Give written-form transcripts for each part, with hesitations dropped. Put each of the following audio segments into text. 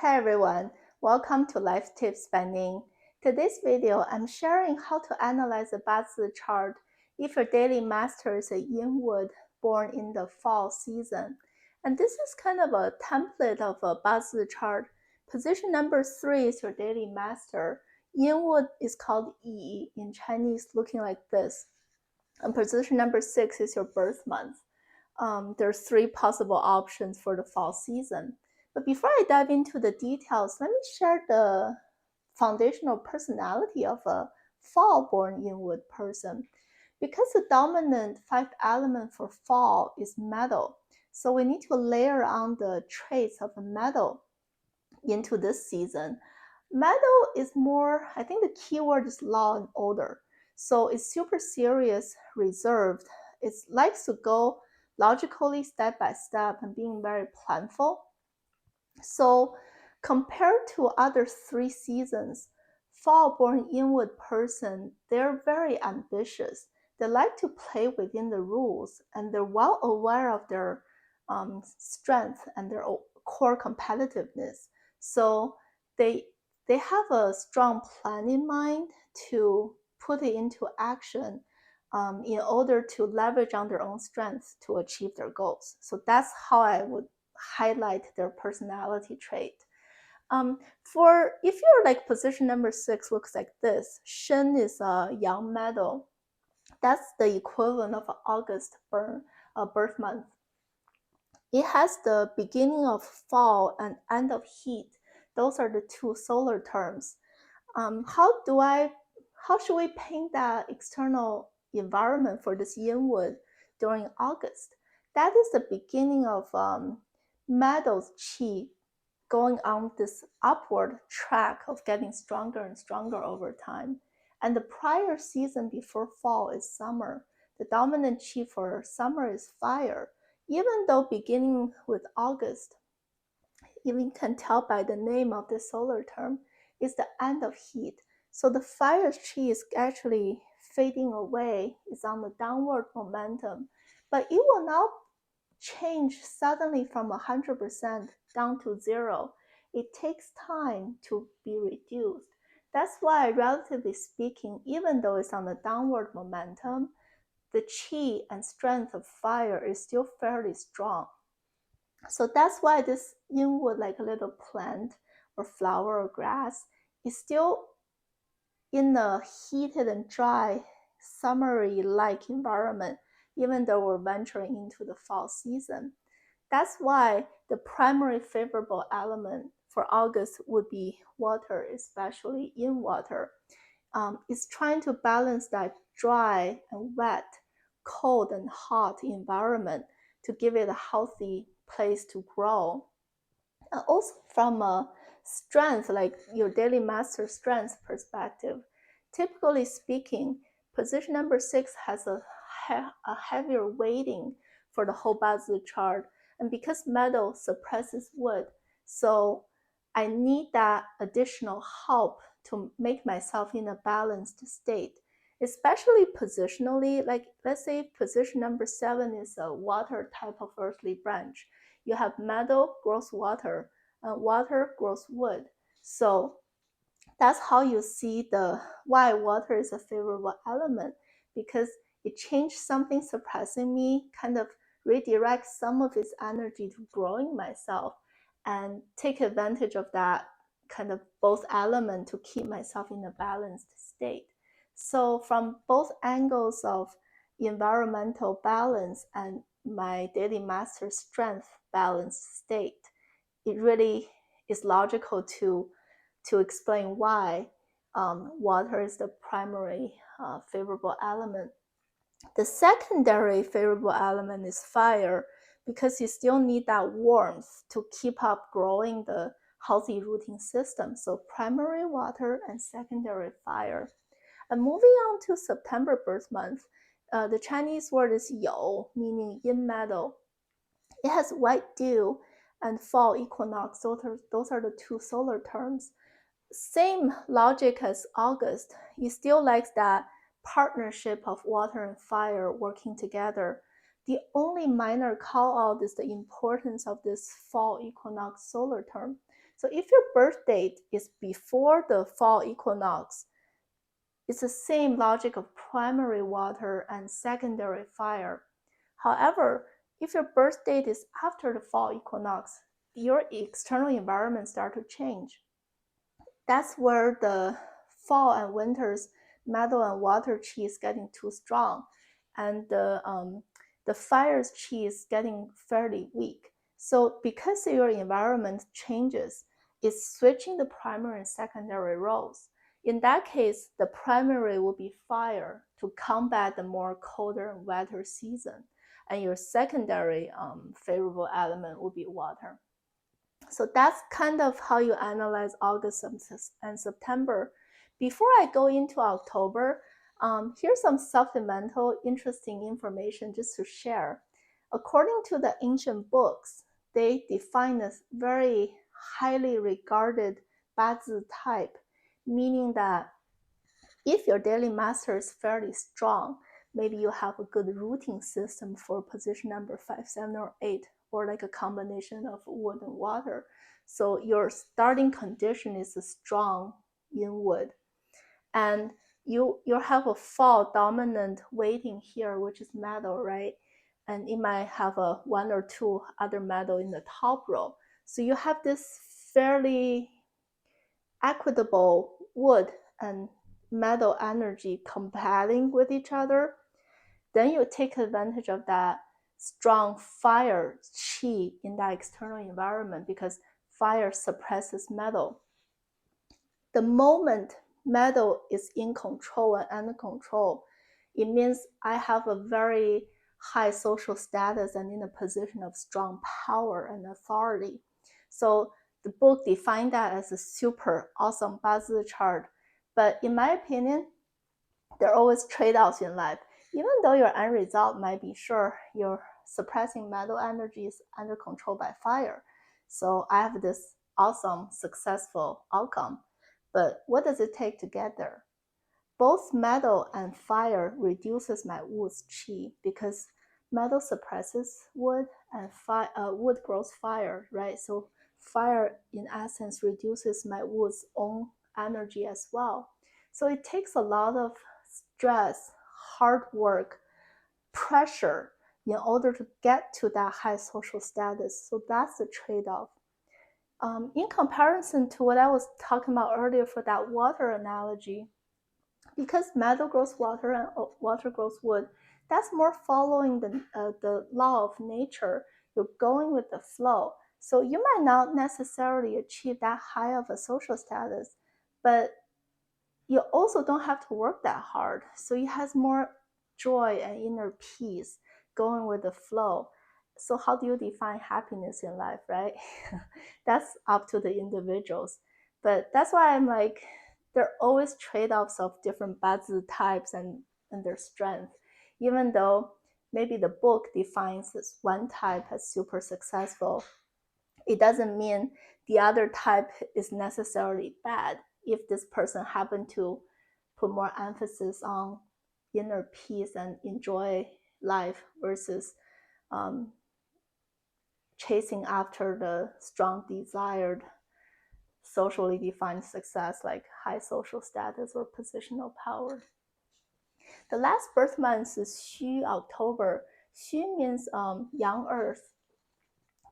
Hi everyone, welcome to Life Tips by Ning. Today's video, I'm sharing how to analyze a Bazi chart if your daily master is a Yin Wood born in the fall season. And this is kind of a template of a Bazi chart. Position number 3 is your daily master. Yin Wood is called Yi in Chinese, looking like this. And position number 6 is your birth month. There's 3 possible options for the fall season. But before I dive into the details, let me share the foundational personality of a fall-born Yin Wood person. Because the dominant 5th element for fall is metal, so we need to layer on the traits of a metal into this season. Metal is more, I think the keyword is law and order. So it's super serious, reserved. It likes to go logically step by step and being very planful. So compared to other 3 seasons, fall-born Yin Wood person, they're very ambitious. They like to play within the rules, and they're well aware of their strength and their core competitiveness. So they have a strong plan in mind to put it into action in order to leverage on their own strengths to achieve their goals. So that's how I would highlight their personality trait. For if you're like position number 6 looks like this, Shen is a Yang Metal. That's the equivalent of August birth month. It has the beginning of fall and end of heat. Those are the 2 solar terms. How should we paint that external environment for this Yin Wood during August? That is the beginning of metal's qi going on this upward track of getting stronger and stronger over time. And the prior season before fall is summer. The dominant qi for summer is fire. Even though beginning with August, you can tell by the name of the solar term, is the end of heat. So the fire chi is actually fading away, it's on the downward momentum, but it will not change suddenly from 100% down to 0. It takes time to be reduced. That's why, relatively speaking, even though it's on the downward momentum, the qi and strength of fire is still fairly strong. So that's why this Yin Wood, like a little plant or flower or grass, is still in a heated and dry, summery-like environment, even though we're venturing into the fall season. That's why the primary favorable element for August would be water, especially Yin water. It's trying to balance that dry and wet, cold and hot environment to give it a healthy place to grow. And also from a strength, like your daily master strength perspective, typically speaking, position number 6 has a heavier weighting for the whole Bazi chart. And because metal suppresses wood, so I need that additional help to make myself in a balanced state, especially positionally. Like let's say position number 7 is a water type of earthly branch. You have metal grows water, and water grows wood. So that's how you see why water is a favorable element, because it changed something suppressing me, kind of redirect some of its energy to growing myself and take advantage of that kind of both element to keep myself in a balanced state. So from both angles of environmental balance and my daily master strength balanced state, it really is logical to explain why water is the primary favorable element. The secondary favorable element is fire, because you still need that warmth to keep up growing the healthy rooting system. So primary water and secondary fire. And moving on to September birth month, the Chinese word is you, meaning Yin Metal. It has white dew and fall equinox. Those are the 2 solar terms. Same logic as August. He still likes that partnership of water and fire working together. The only minor call out is the importance of this fall equinox solar term. So if your birth date is before the fall equinox, it's the same logic of primary water and secondary fire. However, if your birth date is after the fall equinox, your external environment starts to change. That's where the fall and winter's metal and water chi is getting too strong, and the fire's chi is getting fairly weak. So because your environment changes, it's switching the primary and secondary roles. In that case, the primary will be fire to combat the more colder and wetter season, and your secondary favorable element will be water. So that's kind of how you analyze August and September. Before I go into October, here's some supplemental interesting information just to share. According to the ancient books, they define a very highly regarded Bazi type, meaning that if your daily master is fairly strong, maybe you have a good routing system for position number 5, 7, or 8, or like a combination of wood and water. So your starting condition is a strong Yin Wood. And you have a fall dominant weighting here, which is metal, right? And it might have a 1 or 2 other metal in the top row. So you have this fairly equitable wood and metal energy compelling with each other, then you take advantage of that strong fire chi in that external environment, because fire suppresses metal. The moment metal is in control and under control, it means I have a very high social status and in a position of strong power and authority. So the book defined that as a super awesome Bazi chart. But in my opinion, there are always trade-offs in life. Even though your end result might be sure you're suppressing metal energy is under control by fire. So I have this awesome, successful outcome. But what does it take to get there? Both metal and fire reduces my wood's chi, because metal suppresses wood and wood grows fire, right? So fire in essence reduces my wood's own energy as well. So it takes a lot of stress, hard work, pressure in order to get to that high social status. So that's the trade-off. In comparison to what I was talking about earlier for that water analogy, because metal grows water and water grows wood, that's more following the law of nature. You're going with the flow. So you might not necessarily achieve that high of a social status, but you also don't have to work that hard. So it has more joy and inner peace going with the flow. So how do you define happiness in life, right? That's up to the individuals. But that's why I'm like, there are always trade-offs of different Bazi types and their strength. Even though maybe the book defines this one type as super successful, it doesn't mean the other type is necessarily bad. If this person happened to put more emphasis on inner peace and enjoy life versus chasing after the strong desired socially defined success like high social status or positional power. The last birth month is Xu, October. Xu means young earth.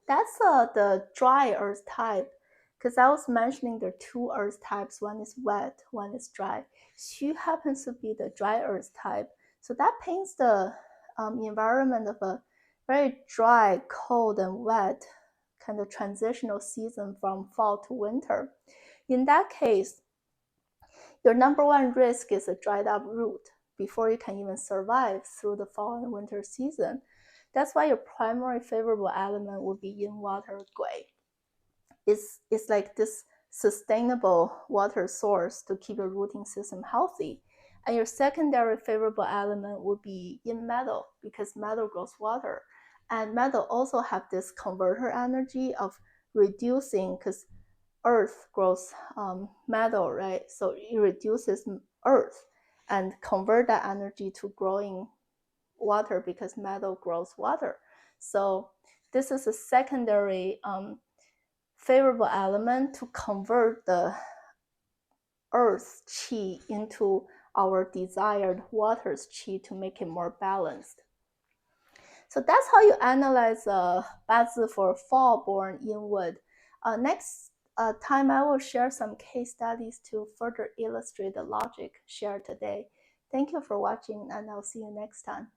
That's the dry earth type, because I was mentioning there are 2 earth types. One is wet, one is dry. Xu happens to be the dry earth type. So that paints the environment of a very dry, cold, and wet kind of transitional season from fall to winter. In that case, your number one risk is a dried up root before you can even survive through the fall and winter season. That's why your primary favorable element would be yin water gui. It's like this sustainable water source to keep your rooting system healthy. And your secondary favorable element would be yin metal, because metal grows water. And metal also have this converter energy of reducing, because earth grows metal, right? So it reduces earth and convert that energy to growing water, because metal grows water. So this is a secondary favorable element to convert the earth's qi into our desired water's qi to make it more balanced. So that's how you analyze Bazi for fall-born Yin Wood. Next time, I will share some case studies to further illustrate the logic shared today. Thank you for watching, and I'll see you next time.